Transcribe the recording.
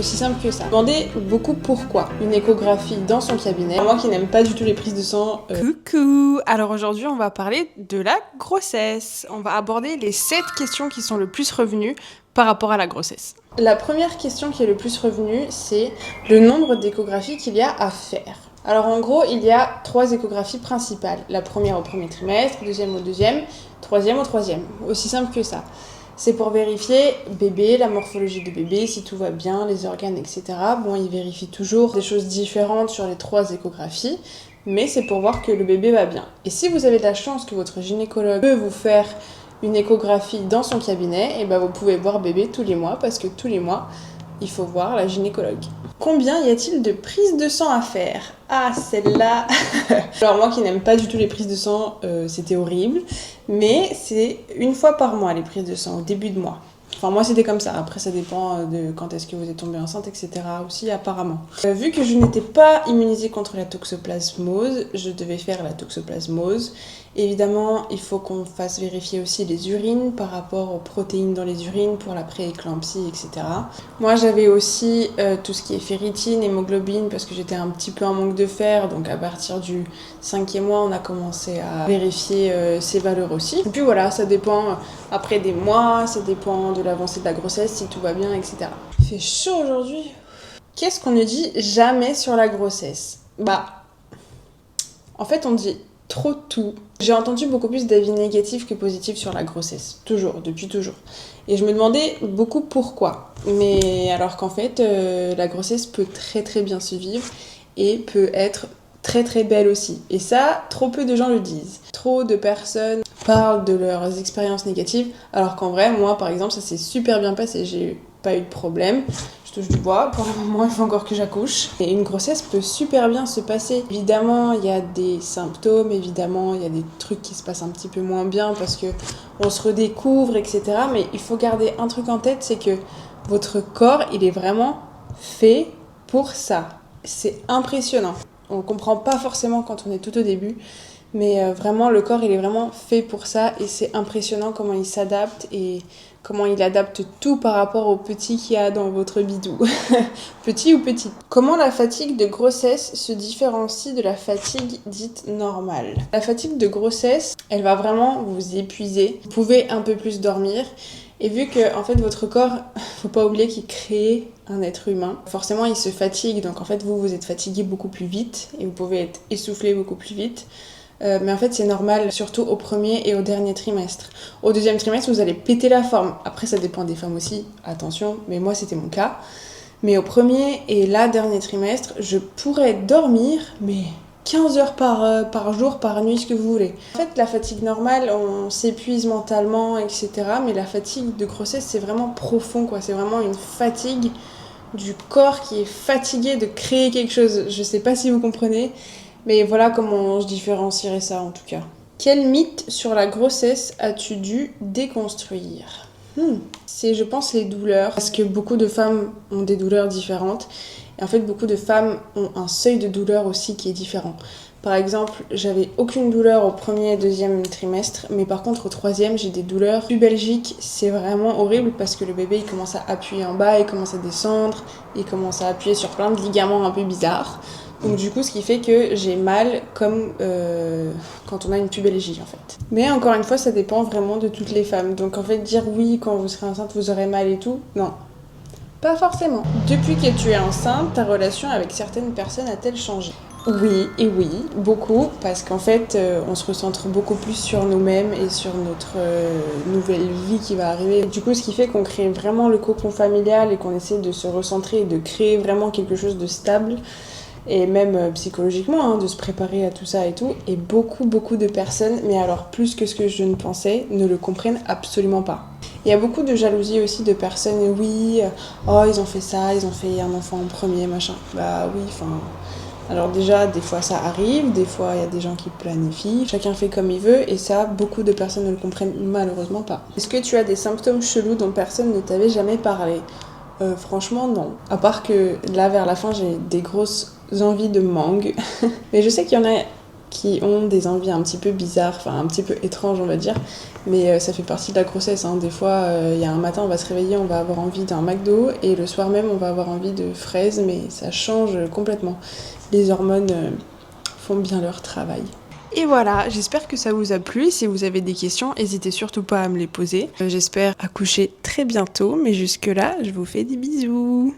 Aussi simple que ça. Demandez beaucoup pourquoi. Une échographie dans son cabinet. Moi qui n'aime pas du tout les prises de sang. Coucou. Alors aujourd'hui on va parler de la grossesse. On va aborder les 7 questions qui sont le plus revenues par rapport à la grossesse. La première question qui est le plus revenue, c'est le nombre d'échographies qu'il y a à faire. Alors en gros, il y a 3 échographies principales. La première au premier trimestre, deuxième au deuxième, troisième au troisième. Aussi simple que ça. C'est pour vérifier bébé, la morphologie du bébé, si tout va bien, les organes, etc. Bon, il vérifie toujours des choses différentes sur les 3 échographies, mais c'est pour voir que le bébé va bien. Et si vous avez de la chance que votre gynécologue peut vous faire une échographie dans son cabinet, et ben vous pouvez voir bébé tous les mois, parce que tous les mois, il faut voir la gynécologue. Combien y a-t-il de prises de sang à faire? Ah, celle-là. Alors moi qui n'aime pas du tout les prises de sang, c'était horrible. Mais c'est une fois par mois les prises de sang, au début de mois. Enfin moi c'était comme ça, après ça dépend de quand est-ce que vous êtes tombée enceinte, etc. aussi apparemment. Vu que je n'étais pas immunisée contre la toxoplasmose, je devais faire la toxoplasmose. Évidemment, il faut qu'on fasse vérifier aussi les urines par rapport aux protéines dans les urines pour la pré-éclampsie, etc. Moi j'avais aussi tout ce qui est ferritine, hémoglobine, parce que j'étais un petit peu en manque de fer, donc à partir du 5e mois on a commencé à vérifier ces valeurs aussi. Et puis voilà, ça dépend après des mois, ça dépend de l'avancée de la grossesse, si tout va bien, etc. Il fait chaud aujourd'hui. Qu'est-ce qu'on ne dit jamais sur la grossesse? En fait on dit trop tout. J'ai entendu beaucoup plus d'avis négatifs que positifs sur la grossesse, toujours, depuis toujours. Et je me demandais beaucoup pourquoi. Mais alors qu'en fait, la grossesse peut très très bien se vivre et peut être très très belle aussi. Et ça, trop peu de gens le disent. Trop de personnes parlent de leurs expériences négatives, alors qu'en vrai, moi par exemple, ça s'est super bien passé. J'ai pas eu de problème. Je touche du bois, pour le moment il faut encore que j'accouche. Et une grossesse peut super bien se passer. Évidemment, il y a des symptômes, évidemment, il y a des trucs qui se passent un petit peu moins bien parce que on se redécouvre, etc. Mais il faut garder un truc en tête, c'est que votre corps, il est vraiment fait pour ça. C'est impressionnant. On comprend pas forcément quand on est tout au début, mais vraiment le corps il est vraiment fait pour ça et c'est impressionnant comment il s'adapte et comment il adapte tout par rapport au petit qu'il y a dans votre bidou. Petit ou petite. Comment la fatigue de grossesse se différencie de la fatigue dite normale? La fatigue de grossesse, elle va vraiment vous épuiser. Vous pouvez un peu plus dormir. Et vu que en fait votre corps, faut pas oublier qu'il crée un être humain, forcément il se fatigue, donc en fait vous êtes fatigué beaucoup plus vite et vous pouvez être essoufflé beaucoup plus vite. Mais en fait c'est normal, surtout au premier et au dernier trimestre. Au deuxième trimestre vous allez péter la forme. Après ça dépend des femmes aussi, attention, mais moi c'était mon cas. Mais au premier et là dernier trimestre, je pourrais dormir, mais 15 heures par jour, par nuit, ce que vous voulez. En fait, la fatigue normale, on s'épuise mentalement, etc. Mais la fatigue de grossesse, c'est vraiment profond, quoi. C'est vraiment une fatigue du corps qui est fatigué de créer quelque chose. Je sais pas si vous comprenez, mais voilà comment je différencierais ça, en tout cas. Quel mythe sur la grossesse as-tu dû déconstruire? C'est, je pense, les douleurs. Parce que beaucoup de femmes ont des douleurs différentes. Et en fait, beaucoup de femmes ont un seuil de douleur aussi qui est différent. Par exemple, j'avais aucune douleur au premier et deuxième trimestre, mais par contre au troisième, j'ai des douleurs pubalgiques. C'est vraiment horrible parce que le bébé, il commence à appuyer en bas, il commence à descendre, il commence à appuyer sur plein de ligaments un peu bizarres. Donc du coup, ce qui fait que j'ai mal comme quand on a une pubalgie en fait. Mais encore une fois, ça dépend vraiment de toutes les femmes. Donc en fait, dire oui, quand vous serez enceinte, vous aurez mal et tout, non. Pas forcément. Depuis que tu es enceinte, ta relation avec certaines personnes a-t-elle changé? Oui et oui, beaucoup, parce qu'en fait, on se recentre beaucoup plus sur nous-mêmes et sur notre nouvelle vie qui va arriver. Et du coup, ce qui fait qu'on crée vraiment le cocon familial et qu'on essaie de se recentrer et de créer vraiment quelque chose de stable, et même psychologiquement, de se préparer à tout ça et tout. Et beaucoup de personnes, mais alors plus que ce que je ne pensais, ne le comprennent absolument pas. Il y a beaucoup de jalousie aussi de personnes, oui, oh ils ont fait ça, ils ont fait un enfant en premier, machin. Bah oui, enfin... Alors déjà, des fois ça arrive, des fois il y a des gens qui planifient, chacun fait comme il veut, et ça, beaucoup de personnes ne le comprennent malheureusement pas. Est-ce que tu as des symptômes chelous dont personne ne t'avait jamais parlé? Franchement, non. À part que là, vers la fin, j'ai des grosses envies de mangue. Mais je sais qu'il y en a qui ont des envies un petit peu bizarres, enfin un petit peu étranges on va dire, mais ça fait partie de la grossesse, hein. Des fois, il y a un matin on va se réveiller, on va avoir envie d'un McDo, et le soir même on va avoir envie de fraises, mais ça change complètement. Les hormones font bien leur travail. Et voilà, j'espère que ça vous a plu. Si vous avez des questions, n'hésitez surtout pas à me les poser. J'espère accoucher très bientôt, mais jusque-là, je vous fais des bisous.